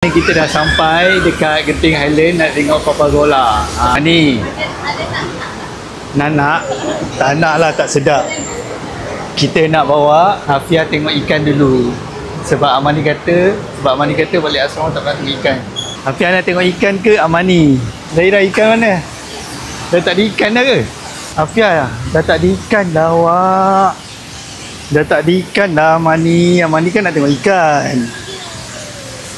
Kita dah sampai dekat Genting Highland nak tengok Papagola. Ni Nana tak nak lah, tak sedap. Kita nak bawa Hafia tengok ikan dulu. Sebab Amani kata balik asrama tak pernah tengok ikan. Hafia nak tengok ikan ke Amani? Zahira, ikan mana? Dah tak ada ikan dah ke? Hafia dah tak ada ikan dah awak. Dah tak ada ikan dah Amani. Amani kan nak tengok ikan.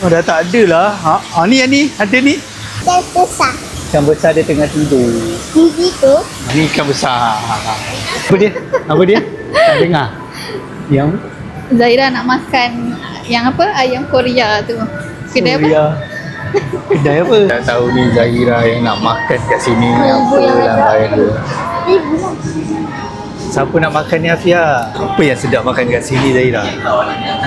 Oh, dah tak ada lah. Ni ada ni. Ikan besar. Ikan besar dia tengah tidur. Gigi tu. Ni ikan besar. Apa dia? Tak dengar. Yang Zahira nak makan yang apa? Ayam Korea tu. Kedai apa? Kedai apa? Tak tahu ni Zahira yang nak makan kat sini. Apa yang lain tu. Siapa nak makan ni Hafia? Apa yang sedap makan kat sini Zahira?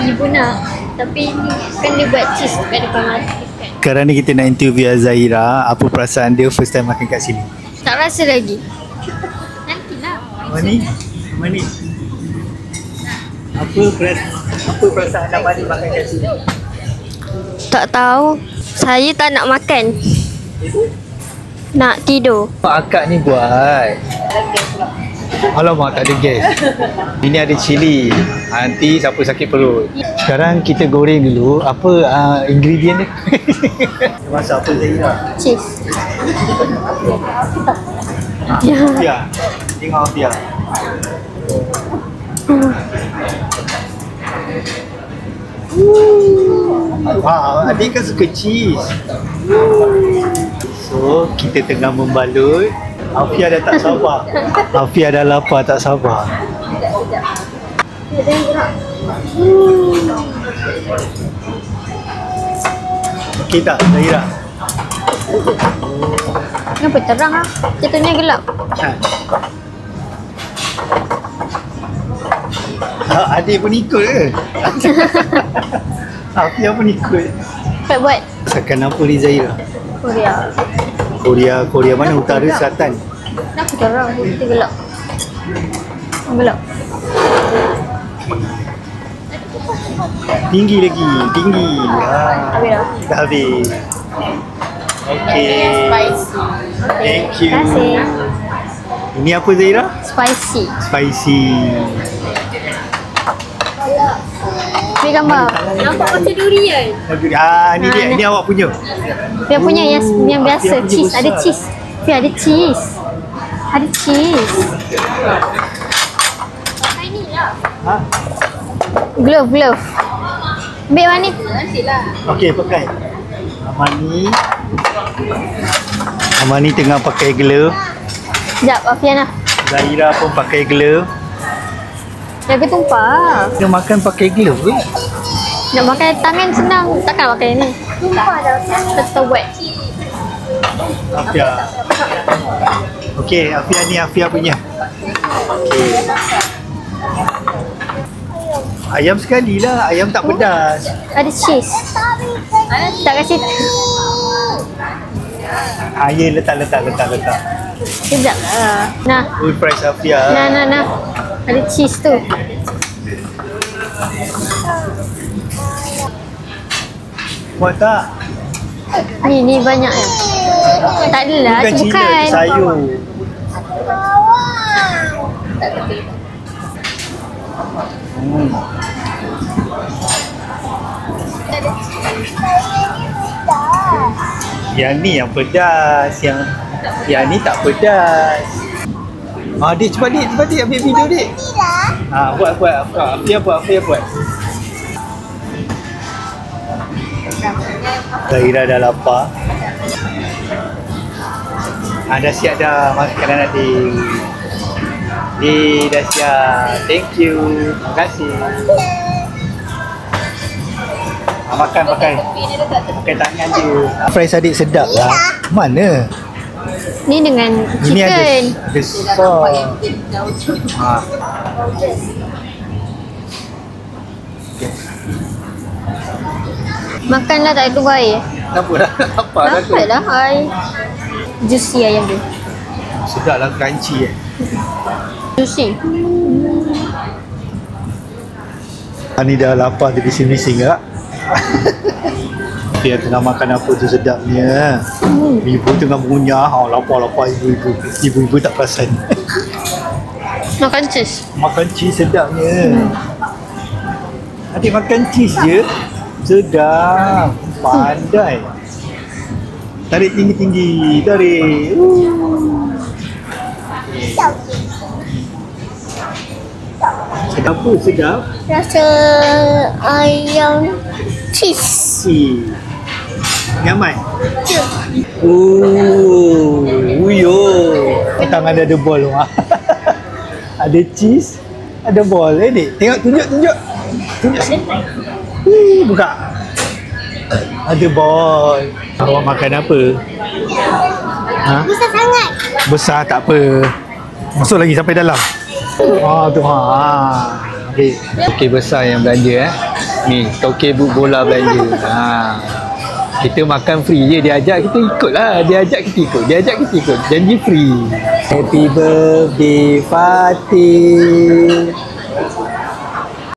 Ibu nak. Tapi ni kan dia buat cheese kat depan mata kan. Sekarang ni kita nak interview Zahira. Apa perasaan dia first time makan kat sini? Tak rasa lagi. Nantilah. Mani. Apa perasaan Mani makan kat sini? Tak tahu. Saya tak nak makan. Nak tidur. Akak ni buat. Alamak, tak ada gas. Ini ada cili. Nanti siapa sakit perut. Sekarang kita goreng dulu. Apa ingredient dia? Masak apa Zahira? Cheese. Hafia. Tengok Hafia. Adik kan suka cheese. So, kita tengah membalut. Hafia dah tak sabar. Hafia dah lapar tak sabar. Okey tak Zahira? Kenapa terang lah? Jatuhnya gelap. Adik pun ikut ke? Hafia pun ikut. Cepat buat. Masakan apa ni Zahira? Korea mana? Utara, selatan? Kenapa terang? Kita gelap. Gelap. Tinggi lagi. Habis dah. Dah habis. Okay. Thank you. Terima kasih. Ini apa Zahira? Spicy. Ambil gambar. Nampak macam durian. Ni dia. Ini awak punya. Dia punya yang biasa. Cheese. Ada cheese. Ada cheese. Pakai ni lah. Glove. Ambil mana? Nantilah. Okey, pakai. Amani tengah pakai glove. Sekejap, Afiana. Zahira pun pakai glove. Jaga tumpah. Dia makan pakai glove ke? Nak makan tangan senang. Takkan pakai ni. Tumpah dah. Tetap wet. Hafia. Okey, Hafia ni Hafia punya. Okey. Ayam sekali lah. Ayam tak pedas. Ada cheese. Tak kasi. Ya, letak. Sekejap lah. Nah. Full price Hafia. Nah. Ada cheese tu. Buat tak? Ni banyak ya. Tak adalah. Bukan cili, Bukan. sayur. Yang ni yang pedas, yang ni tak pedas. Dik cepat dik ambil video dik. Buat Hafia buat. Zahira dah lapar. Dah siap dah makanan adik. Dah siap. Thank you. Terima kasih. Makan pakai tangan je. Fries adik sedap lah. Mana? Ni dengan Ini chicken. ada sos. Makanlah tak keluar air. Kenapa dah? Apa dah tu? Nampak dah air. Juicy ayam dia. Sedap lah, crunchy Juicy. Ni dah lapar jadi bising tak? Dia tengah makan apa tu sedapnya. Ibu tengah mengunyah. Lapar-lapar ibu-ibu. Ibu-ibu tak perasan. Makan cheese. Makan cheese sedapnya. Adik makan cheese je. Sedap. Pandai. Tarik tinggi-tinggi. Tarik. Sedap apa? Sedap? Rasa ayam cheese. Nyaman? Oh, uyo. Tangan dia ada bol. Ada cheese, ada bol. Dik, tengok, tunjuk. Tunjuk sini. Buka. Ada bol. Awak makan apa? Ha? Besar sangat. Besar tak apa. Masuk lagi sampai dalam. Tu Okey besar yang belanja Ni toke bola belanja. Kita makan free je, dia ajak kita ikut lah. Dia ajak kita ikut. Janji free. Happy birthday Fatih.